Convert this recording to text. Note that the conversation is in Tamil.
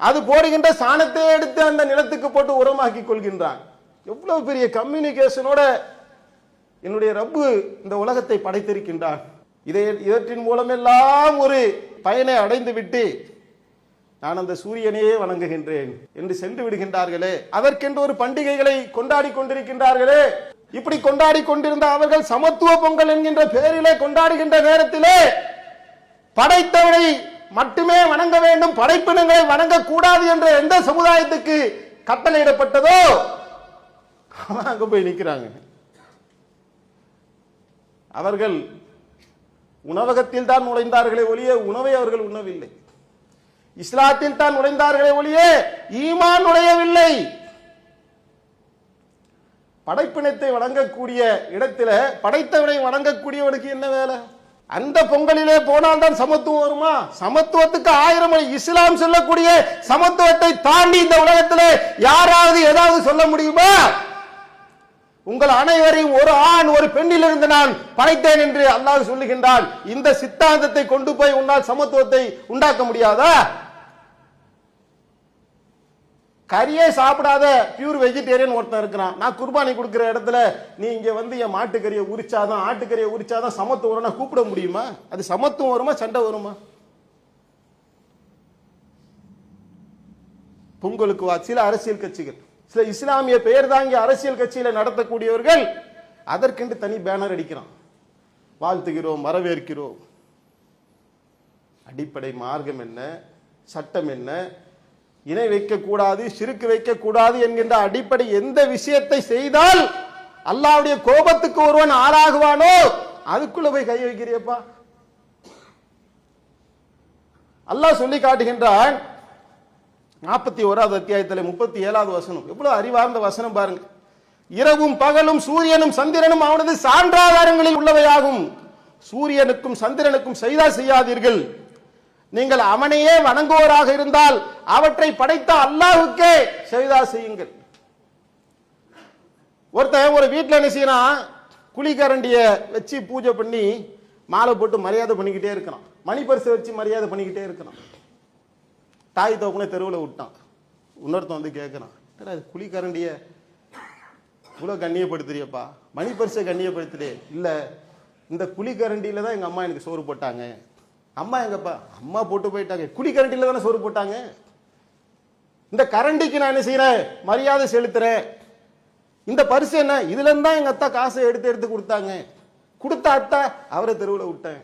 அது போடுகின்ற சாணத்தை எடுத்து அந்த நிலத்துக்கு போட்டு உரமாக்கி கொள்கின்றான். எவ்வளவு பெரிய கம்யூனிகேஷனோட என்னுடைய ரப்பு இந்த உலகத்தை படைத்திருக்கின்றான். இவற்றின் மூலமெல்லாம் ஒரு பயனை அடைந்து விட்டு நான் அந்த சூரியனையே வணங்குகின்றேன் என்று சென்று விடுகின்றார்களே, அதற்கென்று ஒரு பண்டிகைகளை கொண்டாடி கொண்டிருக்கின்றார்களே. இப்படி கொண்டாடி கொண்டிருந்த அவர்கள் சமத்துவ பொங்கல் என்கின்ற பெயரிலே கொண்டாடுகின்ற நேரத்திலே படைத்தவனை மட்டுமே வணங்க வேண்டும், படைப்பினங்களை வணங்கக்கூடாது என்ற எந்த சமுதாயத்துக்கு கட்டளையிடப்பட்டதோ அவன் அங்க போய் நிற்கிறாங்க. அவர்கள் உணவகத்தில் தான் நுழைந்தார்களே ஒழிய உணவை அவர்கள் உண்ணவில்லை. இஸ்லாத்தில் தான் நுழைந்தார்களே ஒழிய ஈமான் நுழையவில்லை. படைப்பினத்தை வணங்கக்கூடிய இடத்துல படைத்தவனை வணங்கக்கூடியவனுக்கு என்ன வேலை? அந்த பொங்கலிலே போனால் தான் சமத்துவம் வருமா? சமத்துவத்துக்கு 1000 மணி. இஸ்லாம் சொல்லக்கூடிய சமத்துவத்தை தாண்டி இந்த உலகத்திலே யாராவது ஏதாவது சொல்ல முடியுமா? உங்கள் அனைவரையும் ஒரு ஆண் ஒரு பெண்ணிலிருந்து நான் படைத்தேன் என்று அல்லாஹ் சொல்லுகின்றான். இந்த சித்தாந்தத்தை கொண்டு போய் உன்னால் சமத்துவத்தை உண்டாக்க முடியாதா? கறியே சாப்பிடாத பியூர் வெஜிடேரியன் ஒருத்தன் இருக்கிறான். நான் குர்பானி கொடுக்கிற இடத்துல நீ இங்க வந்து என் மாட்டுக்கறியை உரிச்சாதான் ஆட்டுக்கறியை உரிச்சாதான் சமத்துவம் வரும் கூப்பிட முடியுமா? அது சமத்துவம் வருமா சண்டை வருமா? பொங்கலுக்கு சில அரசியல் கட்சிகள், சில இஸ்லாமிய பெயர் தாங்கி அரசியல் கட்சியில நடத்தக்கூடியவர்கள் அதற்கென்று தனி பேனர் அடிக்கிறான். வாழ்த்துகிறோம், வரவேற்கிறோம். அடிப்படை மார்க்கம் என்ன, சட்டம் என்ன, இணை வைக்கக்கூடாது, சிறுக்கு வைக்கக்கூடாது என்கின்ற அடிப்படை எந்த விஷயத்தை செய்தால் அல்லாஹ்வுடைய கோபத்துக்கு ஒருவன் ஆளாகுவானோ அதுக்குள்ள போய் கை வைக்கிறியப்பா. அல்லாஹ் சொல்லி காட்டுகின்றான் 41வது அத்தியாயத்தில் 37வது வசனம். எவ்வளவு அறிவார்ந்த வசனம் பாருங்க. இரவும் பகலும் சூரியனும் சந்திரனும் அவனது சான்றாதாரங்களில் உள்ளவையாகும். சூரியனுக்கும் சந்திரனுக்கும் சஜதா செய்யாதீர்கள். நீங்கள் அவனையே வணங்குவோராக இருந்தால் அவற்றை படைத்த அல்லாஹ்வுக்கே சஜதா செய்யுங்கள். ஒருத்தன் ஒரு வீட்டில் என்ன செய்யறான், குழிக்கரண்டிய வச்சு பூஜை பண்ணி மாலை போட்டு மரியாதை பண்ணிக்கிட்டே இருக்கிறான். மணிப்பரிசை வச்சு மரியாதை பண்ணிக்கிட்டே இருக்கிறான். தாய் தோப்புனே தெருவில் விட்டான். இன்னொருத்தன் வந்து கேட்கிறான், குழிக்கரண்டிய இவ்வளோ கண்ணியப்படுத்துறியப்பா, மணிப்பரிசை கண்ணியப்படுத்துறே? இல்லை, இந்த குழிக்கரண்டியில தான் எங்கள் அம்மா எனக்கு சோறு போட்டாங்க. அம்மா எங்கப்பா? அம்மா போட்டு போயிட்டாங்க. குழிக்கரண்டியில தானே சோறு போட்டாங்க. இந்த கரண்டிக்கு நான் என்ன செய்யறேன், மரியாதை செலுத்துறேன். இந்த பரிசு என்ன, இதுல இருந்தா எங்க அத்தா காசை எடுத்து எடுத்து கொடுத்தாங்க. கொடுத்த அத்தா அவரை தெருவில் விட்டேன்.